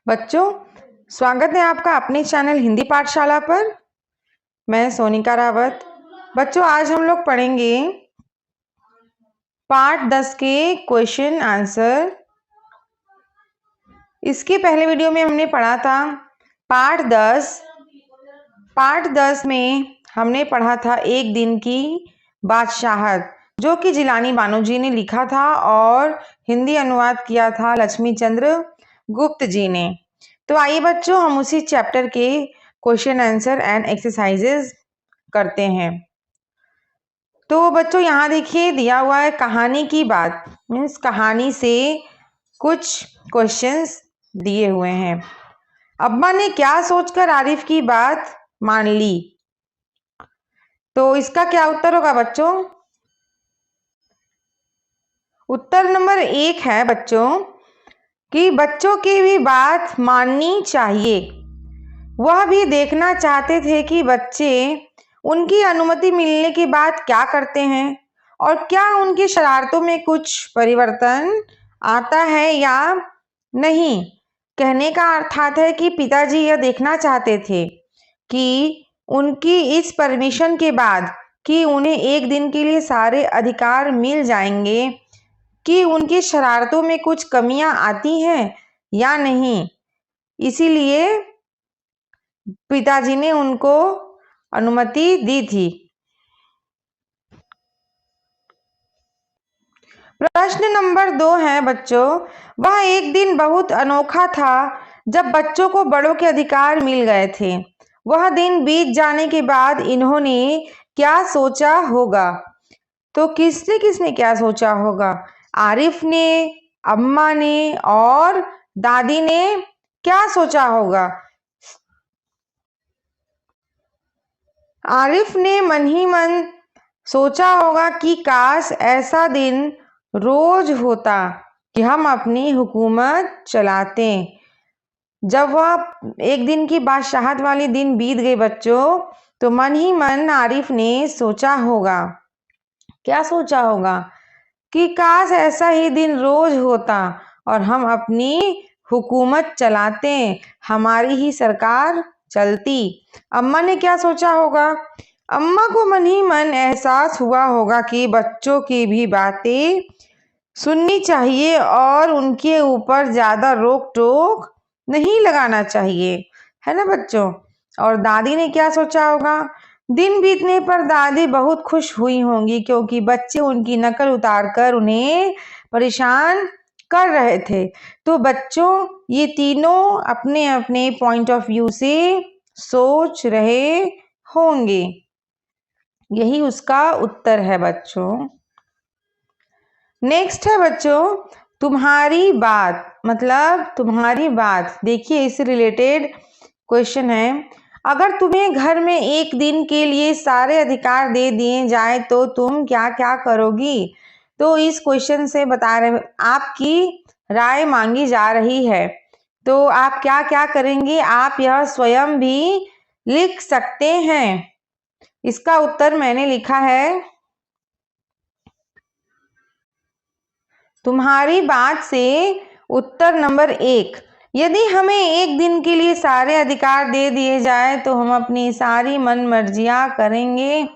बच्चों, स्वागत है आपका अपने चैनल हिंदी पाठशाला पर। मैं सोनिका रावत। बच्चों, आज हम लोग पढ़ेंगे पार्ट 10 के क्वेश्चन आंसर। इसके पहले वीडियो में हमने पढ़ा था पार्ट 10 में हमने पढ़ा था एक दिन की बादशाहत, जो कि जिलानी बानो जी ने लिखा था और हिंदी अनुवाद किया था लक्ष्मी चंद्र गुप्त जी ने। तो आइए बच्चों, हम उसी चैप्टर के क्वेश्चन आंसर एंड एक्सरसाइजेज करते हैं। तो बच्चों यहाँ देखिए दिया हुआ है कहानी की बात, मीन्स कहानी से कुछ क्वेश्चंस दिए हुए हैं। अब्बा ने क्या सोचकर आरिफ की बात मान ली? तो इसका क्या उत्तर होगा बच्चों? उत्तर नंबर 1 है बच्चों कि बच्चों की भी बात माननी चाहिए। वह भी देखना चाहते थे कि बच्चे उनकी अनुमति मिलने के बाद क्या करते हैं और क्या उनकी शरारतों में कुछ परिवर्तन आता है या नहीं। कहने का अर्थात है कि पिताजी यह देखना चाहते थे कि उनकी इस परमिशन के बाद कि उन्हें एक दिन के लिए सारे अधिकार मिल जाएंगे कि उनकी शरारतों में कुछ कमियां आती हैं या नहीं। इसीलिए पिताजी ने उनको अनुमति दी थी। प्रश्न नंबर 2 है बच्चों, वह एक दिन बहुत अनोखा था जब बच्चों को बड़ों के अधिकार मिल गए थे। वह दिन बीत जाने के बाद इन्होंने क्या सोचा होगा? तो किसने किसने क्या सोचा होगा? आरिफ ने, अम्मा ने और दादी ने क्या सोचा होगा? आरिफ ने मन ही मन सोचा होगा कि काश ऐसा दिन रोज होता कि हम अपनी हुकूमत चलाते। जब वह एक दिन की बादशाहत वाली दिन बीत गए बच्चों, तो मन ही मन आरिफ ने सोचा होगा, क्या सोचा होगा? कि काश ऐसा ही दिन रोज होता और हम अपनी हुकूमत चलाते, हमारी ही सरकार चलती। अम्मा ने क्या सोचा होगा? अम्मा को मन ही मन एहसास हुआ होगा कि बच्चों की भी बातें सुननी चाहिए और उनके ऊपर ज्यादा रोक टोक नहीं लगाना चाहिए, है ना बच्चों। और दादी ने क्या सोचा होगा? दिन बीतने पर दादी बहुत खुश हुई होंगी क्योंकि बच्चे उनकी नकल उतारकर उन्हें परेशान कर रहे थे। तो बच्चों, ये तीनों अपने अपने पॉइंट ऑफ व्यू से सोच रहे होंगे। यही उसका उत्तर है बच्चों। नेक्स्ट है बच्चों तुम्हारी बात, मतलब तुम्हारी बात। देखिए इससे रिलेटेड क्वेश्चन है, अगर तुम्हें घर में एक दिन के लिए सारे अधिकार दे दिए जाए तो तुम क्या क्या करोगी? तो इस क्वेश्चन से बता रहे आपकी राय मांगी जा रही है। तो आप क्या क्या करेंगे, आप यह स्वयं भी लिख सकते हैं। इसका उत्तर मैंने लिखा है तुम्हारी बात से उत्तर नंबर 1, यदि हमें एक दिन के लिए सारे अधिकार दे दिए जाए तो हम अपनी सारी मन मर्जियां करेंगे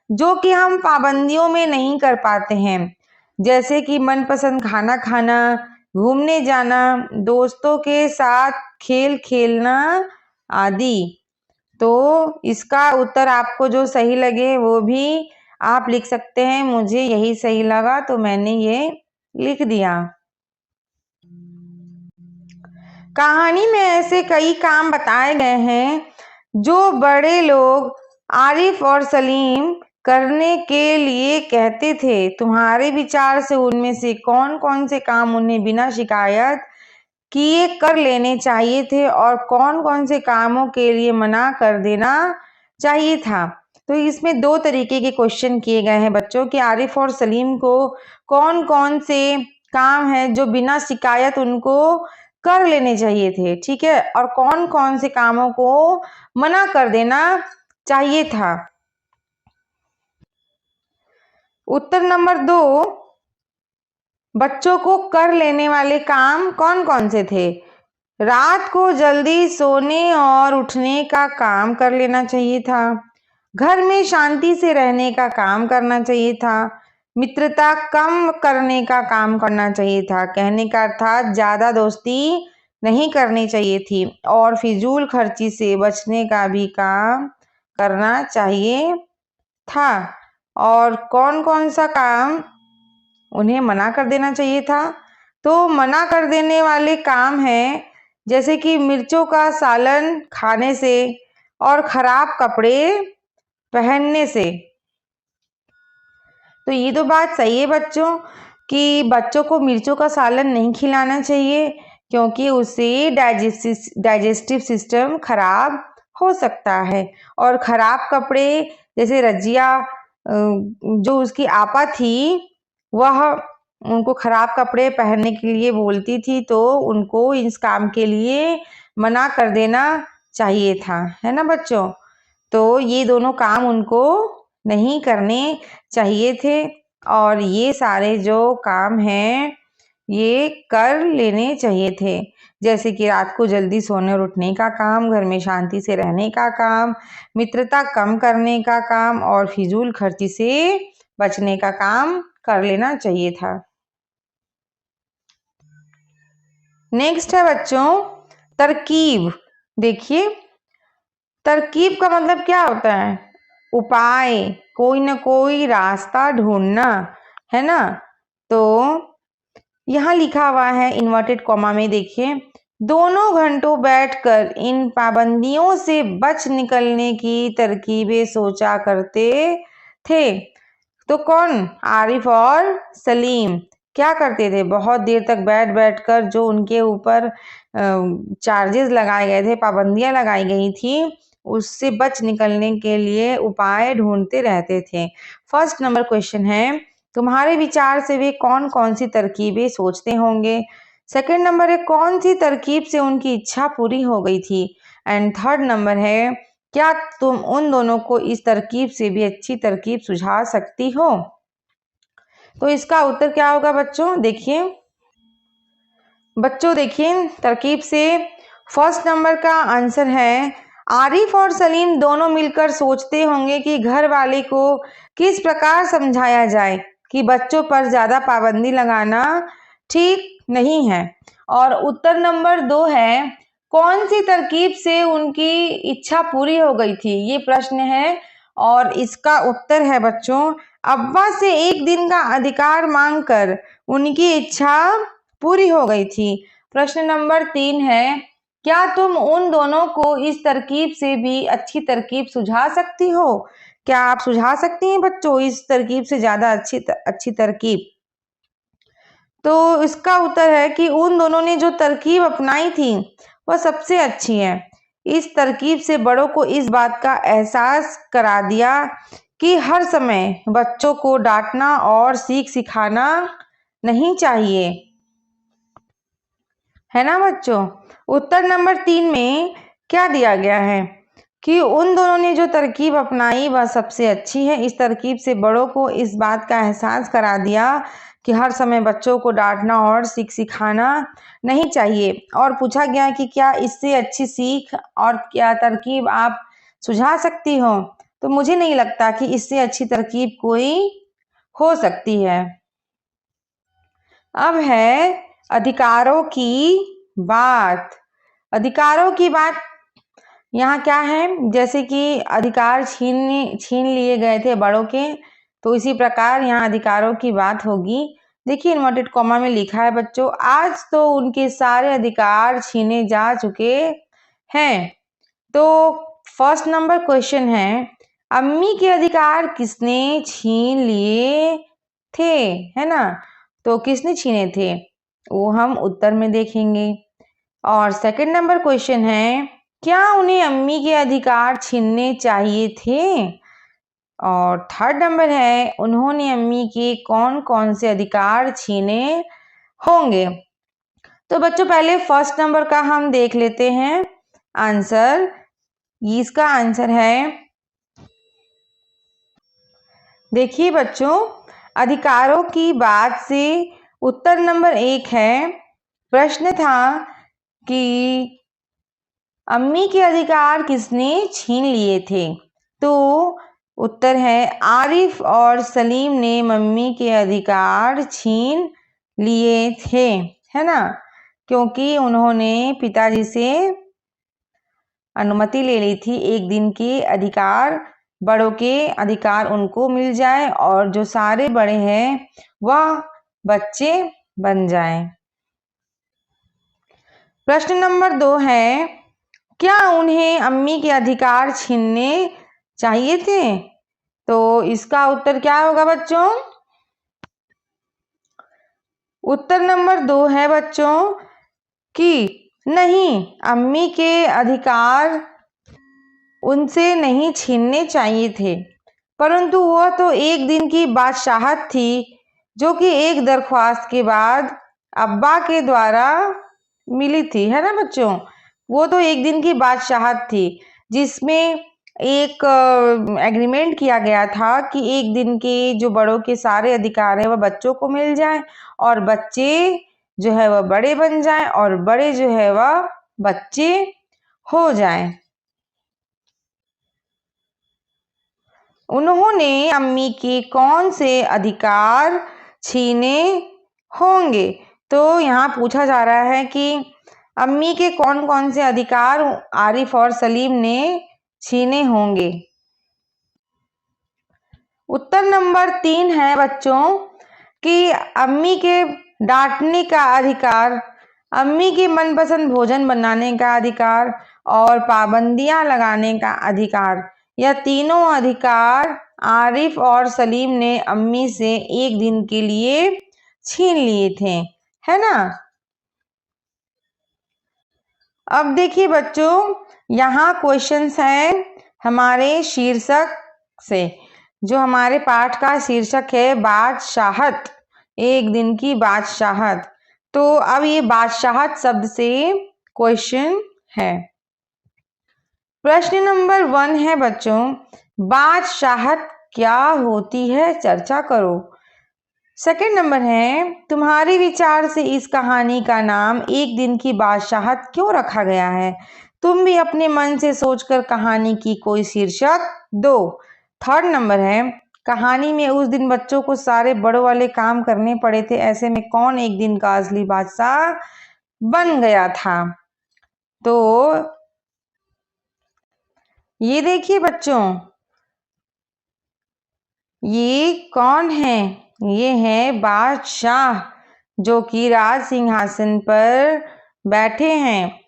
जो कि हम पाबंदियों में नहीं कर पाते हैं, जैसे कि मनपसंद खाना खाना, घूमने जाना, दोस्तों के साथ खेल खेलना आदि। तो इसका उत्तर आपको जो सही लगे वो भी आप लिख सकते हैं। मुझे यही सही लगा तो मैंने ये लिख दिया। कहानी में ऐसे कई काम बताए गए हैं जो बड़े लोग आरिफ और सलीम करने के लिए कहते थे। तुम्हारे विचार से उनमें से कौन कौन से काम उन्हें बिना शिकायत किए कर लेने चाहिए थे और कौन कौन से कामों के लिए मना कर देना चाहिए था? तो इसमें 2 तरीके के क्वेश्चन किए गए हैं बच्चों कि आरिफ और सलीम को कौन कौन से काम है जो बिना शिकायत उनको कर लेने चाहिए थे, ठीक है, और कौन कौन से कामों को मना कर देना चाहिए था। उत्तर नंबर 2, बच्चों को कर लेने वाले काम कौन कौन से थे? रात को जल्दी सोने और उठने का काम कर लेना चाहिए था। घर में शांति से रहने का काम करना चाहिए था। मित्रता कम करने का काम करना चाहिए था। कहने का अर्थात ज्यादा दोस्ती नहीं करनी चाहिए थी और फिजूल खर्ची से बचने का भी काम करना चाहिए था। और कौन कौन सा काम उन्हें मना कर देना चाहिए था? तो मना कर देने वाले काम हैं जैसे कि मिर्चों का सालन खाने से और खराब कपड़े पहनने से। तो ये तो बात सही है बच्चों कि बच्चों को मिर्चों का सालन नहीं खिलाना चाहिए क्योंकि उससे डाइजेस्टिव सिस्टम खराब हो सकता है। और खराब कपड़े जैसे रजिया जो उसकी आपा थी वह उनको खराब कपड़े पहनने के लिए बोलती थी, तो उनको इस काम के लिए मना कर देना चाहिए था, है ना बच्चों। तो ये दोनों काम उनको नहीं करने चाहिए थे और ये सारे जो काम हैं ये कर लेने चाहिए थे, जैसे कि रात को जल्दी सोने और उठने का काम, घर में शांति से रहने का काम, मित्रता कम करने का काम और फिजूल खर्ची से बचने का काम कर लेना चाहिए था। नेक्स्ट है बच्चों तरकीब। देखिए तरकीब का मतलब क्या होता है? उपाय, कोई ना कोई रास्ता ढूंढना, है ना। तो यहाँ लिखा हुआ है इन्वर्टेड कॉमा में, देखिए दोनों घंटों बैठकर इन पाबंदियों से बच निकलने की तरकीबें सोचा करते थे। तो कौन? आरिफ और सलीम क्या करते थे? बहुत देर तक बैठ बैठ कर जो उनके ऊपर चार्जेस लगाए गए थे, पाबंदियां लगाई गई थी, उससे बच निकलने के लिए उपाय ढूंढते रहते थे। फर्स्ट नंबर क्वेश्चन है, तुम्हारे विचार से वे कौन कौन सी तरकीबें सोचते होंगे? सेकंड नंबर है, कौन सी तरकीब से उनकी इच्छा पूरी हो गई थी? एंड थर्ड नंबर है, क्या तुम उन दोनों को इस तरकीब से भी अच्छी तरकीब सुझा सकती हो? तो इसका उत्तर क्या होगा बच्चों? देखिए तरकीब से फर्स्ट नंबर का आंसर है, आरिफ और सलीम दोनों मिलकर सोचते होंगे कि घर वाले को किस प्रकार समझाया जाए कि बच्चों पर ज्यादा पाबंदी लगाना ठीक नहीं है। और उत्तर नंबर 2 है, कौन सी तरकीब से उनकी इच्छा पूरी हो गई थी, ये प्रश्न है और इसका उत्तर है बच्चों, अब्बा से एक दिन का अधिकार मांगकर उनकी इच्छा पूरी हो गई थी। प्रश्न नंबर 3 है, क्या तुम उन दोनों को इस तरकीब से भी अच्छी तरकीब सुझा सकती हो? क्या आप सुझा सकती हैं बच्चों इस तरकीब से ज्यादा अच्छी तरकीब? तो इसका उत्तर है कि उन दोनों ने जो तरकीब अपनाई थी वह सबसे अच्छी है। इस तरकीब से बड़ों को इस बात का एहसास करा दिया कि हर समय बच्चों को डांटना और सीख सिखाना नहीं चाहिए, है ना बच्चों। उत्तर नंबर 3 में क्या दिया गया है कि उन दोनों ने जो तरकीब अपनाई वह सबसे अच्छी है। इस तरकीब से बड़ों को इस बात का एहसास करा दिया कि हर समय बच्चों को डांटना और सीख सिखाना नहीं चाहिए। और पूछा गया कि क्या इससे अच्छी सीख और क्या तरकीब आप सुझा सकती हो? तो मुझे नहीं लगता कि इससे अच्छी तरकीब कोई हो सकती है। अब है अधिकारों की बात। अधिकारों की बात यहाँ क्या है, जैसे कि अधिकार छीन लिए गए थे बड़ों के, तो इसी प्रकार यहाँ अधिकारों की बात होगी। देखिए इन्वर्टेड कॉमा में लिखा है बच्चों, आज तो उनके सारे अधिकार छीने जा चुके हैं। तो फर्स्ट नंबर क्वेश्चन है, अम्मी के अधिकार किसने छीन लिए थे, है ना। तो किसने छीने थे वो हम उत्तर में देखेंगे। और सेकंड नंबर क्वेश्चन है, क्या उन्हें अम्मी के अधिकार छीनने चाहिए थे? और थर्ड नंबर है, उन्होंने अम्मी के कौन कौन से अधिकार छीने होंगे? तो बच्चों पहले फर्स्ट नंबर का हम देख लेते हैं आंसर। इसका आंसर है, देखिए बच्चों अधिकारों की बात से उत्तर नंबर 1 है। प्रश्न था कि अम्मी के अधिकार किसने छीन लिए थे? तो उत्तर है आरिफ और सलीम ने मम्मी के अधिकार छीन लिए थे, है ना, क्योंकि उन्होंने पिताजी से अनुमति ले ली थी एक दिन के अधिकार, बड़ों के अधिकार उनको मिल जाए और जो सारे बड़े हैं वह बच्चे बन जाएं। प्रश्न नंबर 2 है, क्या उन्हें अम्मी के अधिकार छीनने चाहिए थे? तो इसका उत्तर क्या होगा बच्चों? उत्तर नंबर 2 है बच्चों कि नहीं, अम्मी के अधिकार उनसे नहीं छीनने चाहिए थे, परंतु वह तो एक दिन की बादशाहत थी जो कि एक दरख्वास्त के बाद अब्बा के द्वारा मिली थी, है ना बच्चों। वो तो एक दिन की बादशाहत थी जिसमें एक एग्रीमेंट किया गया था कि एक दिन के जो बड़ों के सारे अधिकार है वह बच्चों को मिल जाए और बच्चे जो है वह बड़े बन जाएं और बड़े जो है वह बच्चे हो जाएं। उन्होंने अम्मी के कौन से अधिकार छीने होंगे? तो यहाँ पूछा जा रहा है कि अम्मी के कौन कौन से अधिकार आरिफ और सलीम ने छीने होंगे। उत्तर नंबर 3 है बच्चों कि अम्मी के डांटने का अधिकार, अम्मी के मनपसंद भोजन बनाने का अधिकार और पाबंदियां लगाने का अधिकार, यह तीनों अधिकार आरिफ और सलीम ने अम्मी से एक दिन के लिए छीन लिए थे, है ना। अब देखिए बच्चों, यहाँ क्वेश्चंस हैं हमारे शीर्षक से, जो हमारे पाठ का शीर्षक है बादशाहत, एक दिन की बादशाहत। तो अब ये बादशाहत शब्द से क्वेश्चन है। प्रश्न नंबर 1 है बच्चों, बादशाहत क्या होती है, चर्चा करो। सेकंड नंबर है, तुम्हारे विचार से इस कहानी का नाम एक दिन की बादशाहत क्यों रखा गया है? तुम भी अपने मन से सोचकर कहानी की कोई शीर्षक दो। थर्ड नंबर है, कहानी में उस दिन बच्चों को सारे बड़ों वाले काम करने पड़े थे, ऐसे में कौन एक दिन का असली बादशाह बन गया था? तो ये देखिए बच्चों, ये कौन है? ये है बादशाह जो कि राज सिंहासन पर बैठे हैं।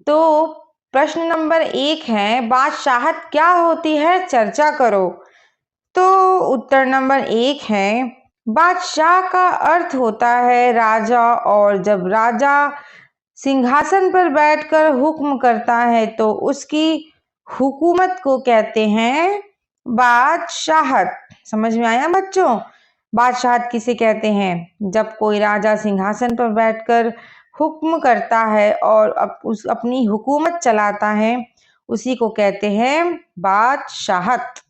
तो प्रश्न नंबर 1 है, बादशाहत क्या होती है, चर्चा करो। तो उत्तर नंबर 1 है, बादशाह का अर्थ होता है राजा, और जब राजा सिंहासन पर बैठकर हुक्म करता है तो उसकी हुकूमत को कहते हैं बादशाहत। समझ में आया बच्चों? बादशाहत किसे कहते हैं? जब कोई राजा सिंहासन पर बैठकर हुक्म करता है और अपनी हुकूमत चलाता है, उसी को कहते हैं बादशाहत।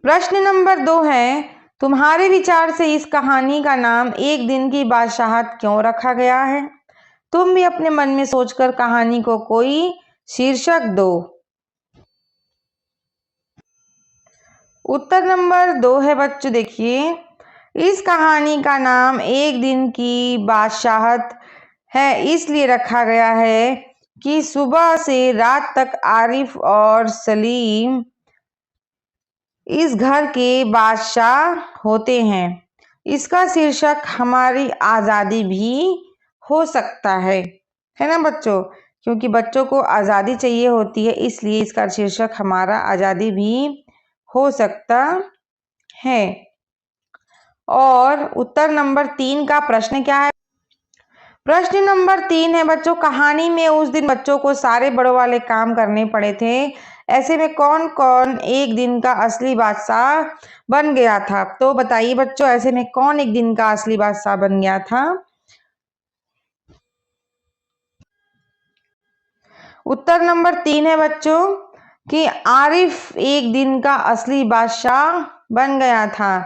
प्रश्न नंबर 2 है, तुम्हारे विचार से इस कहानी का नाम एक दिन की बादशाहत क्यों रखा गया है? तुम भी अपने मन में सोचकर कहानी को कोई शीर्षक दो। उत्तर नंबर 2 है बच्चों, देखिए, इस कहानी का नाम एक दिन की बादशाहत है इसलिए रखा गया है कि सुबह से रात तक आरिफ और सलीम इस घर के बादशाह होते हैं। इसका शीर्षक हमारी आज़ादी भी हो सकता है ना बच्चों? क्योंकि बच्चों को आज़ादी चाहिए होती है, इसलिए इसका शीर्षक हमारा आज़ादी भी हो सकता है। और उत्तर नंबर 3 का प्रश्न क्या है? प्रश्न नंबर 3 है बच्चों, कहानी में उस दिन बच्चों को सारे बड़ों वाले काम करने पड़े थे, ऐसे में कौन कौन एक दिन का असली बादशाह बन गया था? तो बताइए बच्चों, ऐसे में कौन एक दिन का असली बादशाह बन गया था? उत्तर नंबर 3 है बच्चों कि आरिफ एक दिन का असली बादशाह बन गया था,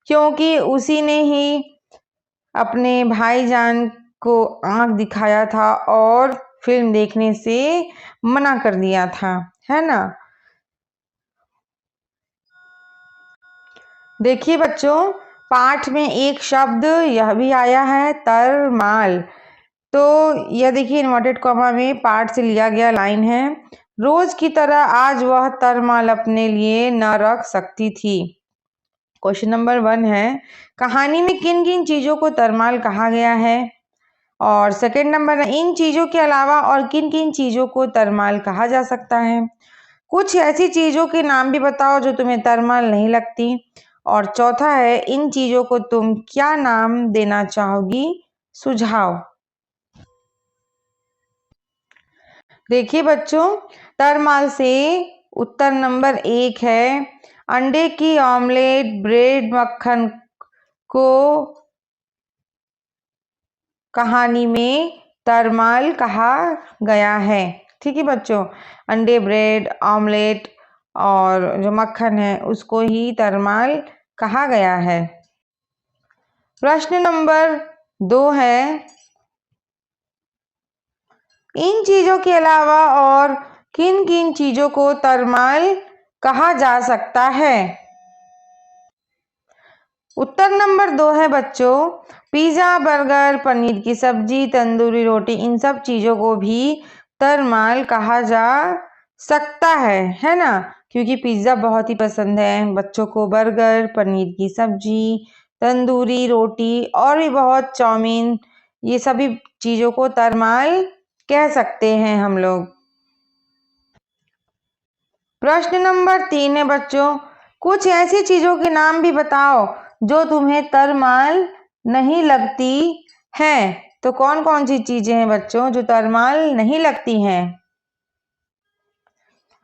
क्योंकि उसी ने ही अपने भाईजान को आंख दिखाया था और फिल्म देखने से मना कर दिया था, है ना। देखिए बच्चों, पाठ में एक शब्द यह भी आया है, तरमाल। तो यह देखिए इन्वर्टेड कॉमा में पाठ से लिया गया लाइन है। रोज की तरह आज वह तरमाल अपने लिए न रख सकती थी। क्वेश्चन नंबर 1 है, कहानी में किन किन चीजों को तरमाल कहा गया है। और सेकंड नंबर है, इन चीजों के अलावा और किन किन चीजों को तरमाल कहा जा सकता है। कुछ ऐसी चीजों के नाम भी बताओ जो तुम्हें तरमाल नहीं लगती। और चौथा है, इन चीजों को तुम क्या नाम देना चाहोगी, सुझाव। देखिए बच्चों, तरमाल से उत्तर नंबर 1 है, अंडे की ऑमलेट, ब्रेड, मक्खन को कहानी में तरमाल कहा गया है। ठीक है बच्चों, अंडे, ब्रेड, ऑमलेट और जो मक्खन है उसको ही तरमाल कहा गया है। प्रश्न नंबर 2 है, इन चीजों के अलावा और किन किन चीजों को तरमाल कहा जा सकता है। उत्तर नंबर 2 है बच्चों, पिज्जा, बर्गर, पनीर की सब्जी, तंदूरी रोटी, इन सब चीजों को भी तरमाल कहा जा सकता है ना। क्योंकि पिज्जा बहुत ही पसंद है बच्चों को, बर्गर, पनीर की सब्जी, तंदूरी रोटी और भी बहुत, चाउमीन, ये सभी चीजों को तरमाल कह सकते हैं हम लोग। प्रश्न नंबर 3 है बच्चों, कुछ ऐसी चीजों के नाम भी बताओ जो तुम्हें तरमाल नहीं लगती हैं। तो कौन कौन सी चीजें हैं बच्चों जो तरमाल नहीं लगती हैं।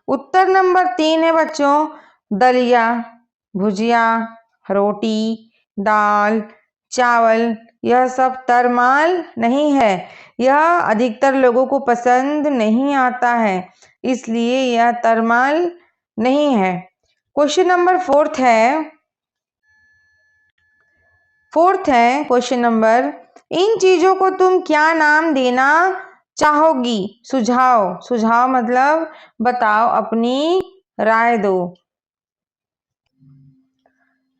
उत्तर नंबर 3 है बच्चों, दलिया, भुजिया, रोटी, दाल, चावल, यह सब तरमाल नहीं है। यह अधिकतर लोगों को पसंद नहीं आता है, इसलिए यह तरमाल नहीं है। क्वेश्चन नंबर 4 है, क्वेश्चन नंबर, इन चीजों को तुम क्या नाम देना चाहोगी, सुझाव। सुझाव मतलब बताओ, अपनी राय दो।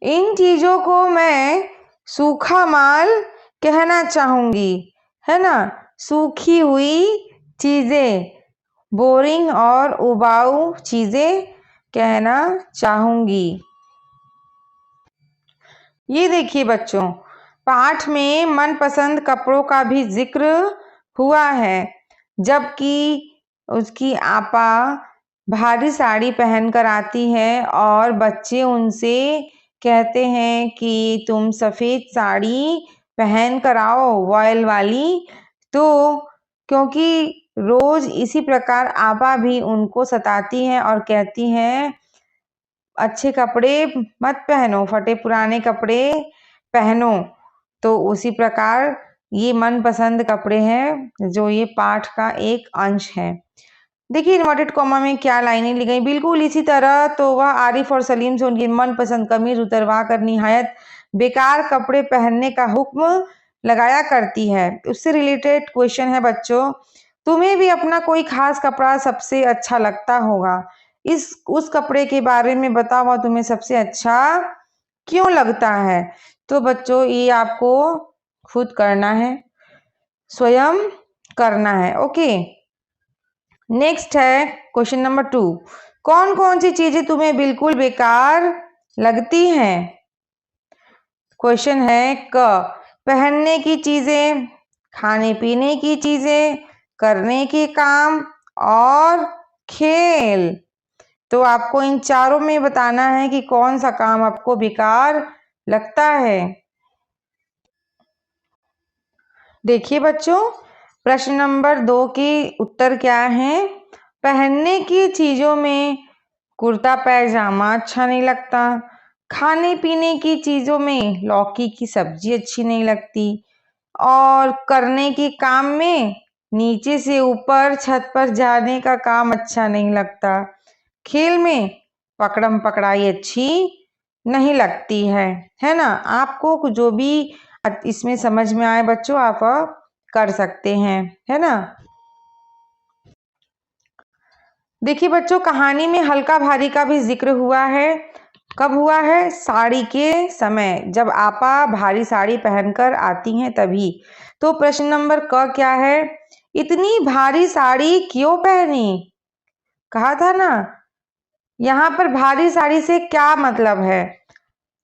इन चीजों को मैं सूखा माल कहना चाहूंगी, है ना। सूखी हुई चीजें, बोरिंग और उबाऊ चीजें कहना चाहूंगी। ये देखिए बच्चों, पाठ में मनपसंद कपड़ों का भी जिक्र हुआ है, जबकि उसकी आपा भारी साड़ी पहनकर आती है और बच्चे उनसे कहते हैं कि तुम सफेद साड़ी पहन कर आओ, वॉयल वाली। तो क्योंकि रोज इसी प्रकार आपा भी उनको सताती है और कहती है अच्छे कपड़े मत पहनो, फटे पुराने कपड़े पहनो। तो उसी प्रकार ये मनपसंद कपड़े हैं जो ये पाठ का एक अंश है। देखिए इन्वर्टेड कॉमा में क्या लाइनें ली गई, बिल्कुल इसी तरह। तो वह आरिफ और सलीम से उनकी मनपसंद कमीज उतरवा कर निहायत बेकार कपड़े पहनने का हुक्म लगाया करती है। उससे रिलेटेड क्वेश्चन है बच्चों, तुम्हें भी अपना कोई खास कपड़ा सबसे अच्छा लगता होगा, उस कपड़े के बारे में बताओ और तुम्हें सबसे अच्छा क्यों लगता है। तो बच्चों ये आपको खुद करना है, स्वयं करना है। ओके, नेक्स्ट है क्वेश्चन नंबर 2, कौन कौन सी चीजें तुम्हें बिल्कुल बेकार लगती हैं। क्वेश्चन है क, पहनने की चीजें, खाने पीने की चीजें, करने के काम और खेल। तो आपको इन चारों में बताना है कि कौन सा काम आपको बेकार लगता है। देखिए बच्चों, प्रश्न नंबर 2 के उत्तर क्या है। पहनने की चीजों में कुर्ता पैजामा अच्छा नहीं लगता, खाने पीने की चीजों में लौकी की सब्जी अच्छी नहीं लगती, और करने के काम में नीचे से ऊपर छत पर जाने का काम अच्छा नहीं लगता, खेल में पकड़म पकड़ाई अच्छी नहीं लगती है ना। आपको जो भी इसमें समझ में आए बच्चों आप कर सकते हैं, है ना। देखिए बच्चों, कहानी में हल्का भारी का भी जिक्र हुआ है। कब हुआ है? साड़ी के समय, जब आपा भारी साड़ी पहनकर आती हैं तभी। तो प्रश्न नंबर क क्या है? इतनी भारी साड़ी क्यों पहनी? कहा था ना, यहाँ पर भारी साड़ी से क्या मतलब है?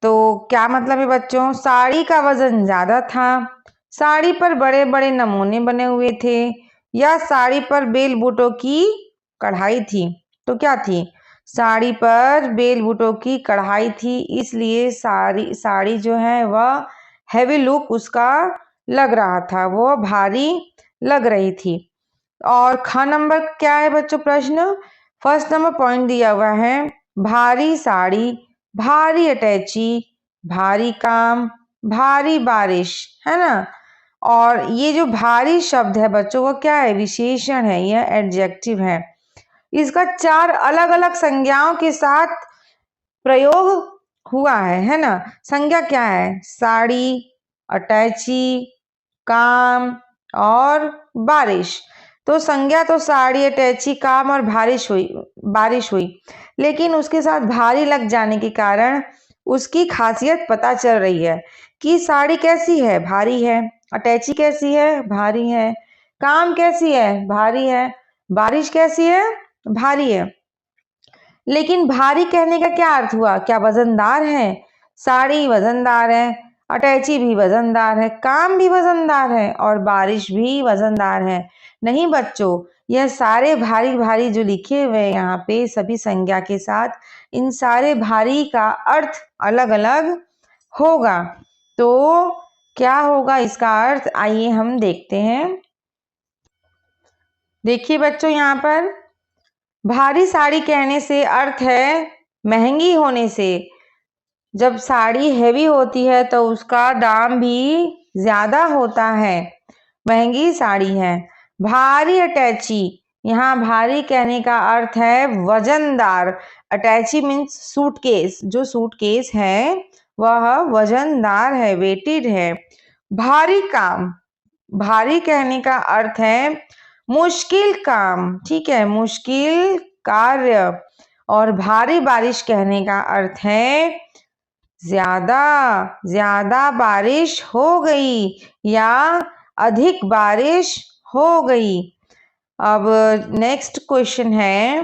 तो क्या मतलब है बच्चों? साड़ी का वजन ज्यादा था, साड़ी पर बड़े बड़े नमूने बने हुए थे, या साड़ी पर बेल बूटों की कढ़ाई थी। तो क्या थी? साड़ी पर बेल बूटों की कढ़ाई थी, इसलिए साड़ी साड़ी जो है वह हैवी लुक उसका लग रहा था, वो भारी लग रही थी। और ख नंबर क्या है बच्चों प्रश्न? फर्स्ट नंबर पॉइंट दिया हुआ है, भारी साड़ी, भारी अटैची, भारी काम, भारी बारिश, है ना। और ये जो भारी शब्द है बच्चों, वो क्या है? विशेषण है, यह एडजेक्टिव है। इसका 4 अलग अलग संज्ञाओं के साथ प्रयोग हुआ है ना। संज्ञा क्या है? साड़ी, अटैची, काम और बारिश। तो संज्ञा तो साड़ी, अटैची, काम और बारिश हुई, लेकिन उसके साथ भारी लग जाने के कारण उसकी खासियत पता चल रही है कि साड़ी कैसी है? भारी है। अटैची कैसी है? भारी है। काम कैसी है? भारी है। बारिश कैसी है? भारी है। लेकिन भारी कहने का क्या अर्थ हुआ? क्या वजनदार है? साड़ी वजनदार है, अटैची भी वजनदार है, काम भी वजनदार है और बारिश भी वजनदार है। नहीं बच्चों, यह सारे भारी भारी जो लिखे हुए हैं यहाँ पे सभी संज्ञा के साथ, इन सारे भारी का अर्थ अलग अलग होगा। तो क्या होगा इसका अर्थ? आइए हम देखते हैं। देखिए बच्चों, यहाँ पर भारी साड़ी कहने से अर्थ है महंगी होने से। जब साड़ी हैवी होती है तो उसका दाम भी ज्यादा होता है, महंगी साड़ी है। भारी अटैची, यहाँ भारी कहने का अर्थ है वजनदार। अटैची मीन्स सूटकेस, जो सूटकेस है वह वजनदार है, वेटेड है। भारी काम, भारी कहने का अर्थ है मुश्किल काम, ठीक है, मुश्किल कार्य। और भारी बारिश कहने का अर्थ है ज्यादा ज्यादा बारिश हो गई या अधिक बारिश हो गई। अब नेक्स्ट क्वेश्चन है,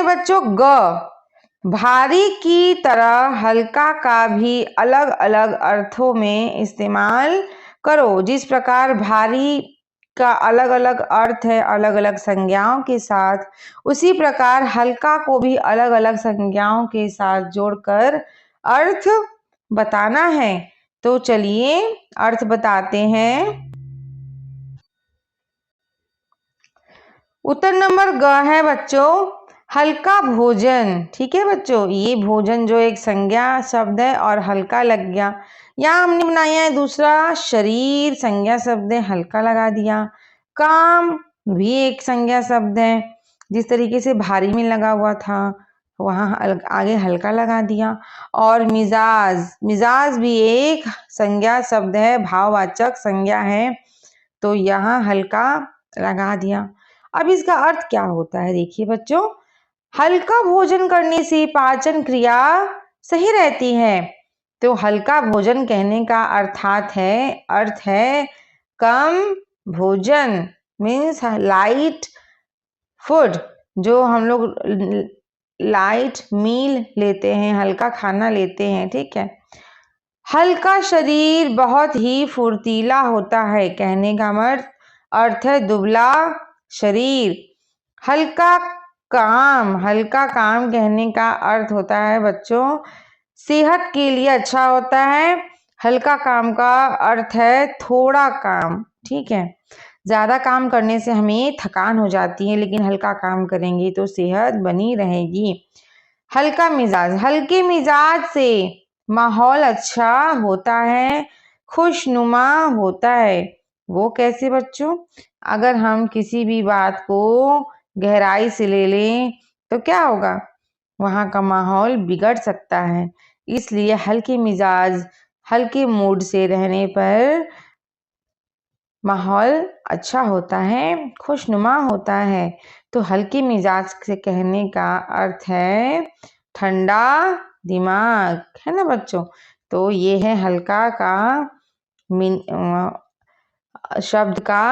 बच्चों ग। भारी की तरह हल्का का भी अलग अलग अर्थों में इस्तेमाल करो। जिस प्रकार भारी का अलग अलग अर्थ है अलग अलग संज्ञाओं के साथ, उसी प्रकार हल्का को भी अलग अलग संज्ञाओं के साथ जोड़कर अर्थ बताना है। तो चलिए अर्थ बताते हैं। उत्तर नंबर ग है बच्चों, हल्का भोजन। ठीक है बच्चों, ये भोजन जो एक संज्ञा शब्द है और हल्का लग गया। यहाँ हमने बनाया है दूसरा शरीर, संज्ञा शब्द है, हल्का लगा दिया। काम भी एक संज्ञा शब्द है, जिस तरीके से भारी में लगा हुआ था वहां आगे हल्का लगा दिया। और मिजाज, मिजाज भी एक संज्ञा शब्द है, भाववाचक संज्ञा है, तो यहाँ हल्का लगा दिया। अब इसका अर्थ क्या होता है? देखिए बच्चों, हल्का भोजन करने से पाचन क्रिया सही रहती है। तो हल्का भोजन कहने का अर्थ है कम भोजन, मीन्स लाइट फूड। जो हम लोग लाइट मील लेते हैं, हल्का खाना लेते हैं, ठीक है। हल्का शरीर बहुत ही फुर्तीला होता है, कहने का अर्थ है दुबला शरीर। हल्का काम कहने का अर्थ होता है बच्चों सेहत के लिए अच्छा होता है। हल्का काम का अर्थ है थोड़ा काम, ठीक है। ज्यादा काम करने से हमें थकान हो जाती है, लेकिन हल्का काम करेंगे तो सेहत बनी रहेगी। हल्का मिजाज, हल्के मिजाज से माहौल अच्छा होता है, खुशनुमा होता है। वो कैसे बच्चों? अगर हम किसी भी बात को गहराई से ले लें तो क्या होगा? वहां का माहौल बिगड़ सकता है। इसलिए हल्के मिजाज हल्के मूड से रहने पर माहौल अच्छा होता है, खुशनुमा होता है। तो हल्के मिजाज से कहने का अर्थ है ठंडा दिमाग, है ना बच्चों। तो ये है हल्का का शब्द का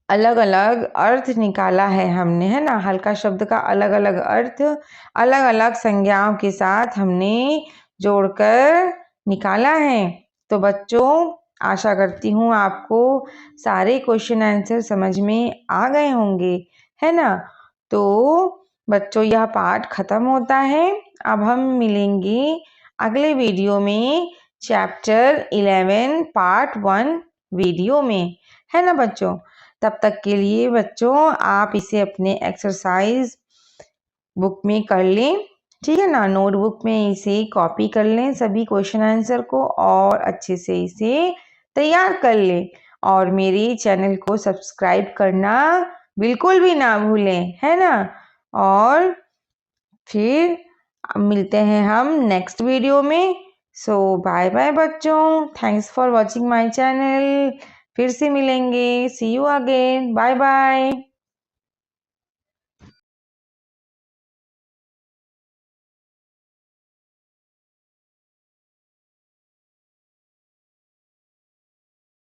अलग अलग अर्थ निकाला है हमने, है ना। हल्का शब्द का अलग अलग अर्थ अलग अलग संज्ञाओं के साथ हमने जोड़कर निकाला है। तो बच्चों, आशा करती हूँ आपको सारे क्वेश्चन आंसर समझ में आ गए होंगे, है ना। तो बच्चों, यह पाठ खत्म होता है। अब हम मिलेंगे अगले वीडियो में चैप्टर 11 पार्ट 1 वीडियो में, है ना बच्चों। तब तक के लिए बच्चों, आप इसे अपने एक्सरसाइज बुक में कर लें, ठीक है ना। नोटबुक में इसे कॉपी कर लें सभी क्वेश्चन आंसर को, और अच्छे से इसे तैयार कर लें। और मेरे चैनल को सब्सक्राइब करना बिल्कुल भी ना भूलें, है ना। और फिर मिलते हैं हम नेक्स्ट वीडियो में। सो बाय बाय बच्चों, thanks for watching my channel. फिर से मिलेंगे, सी यू अगेन, बाय बाय।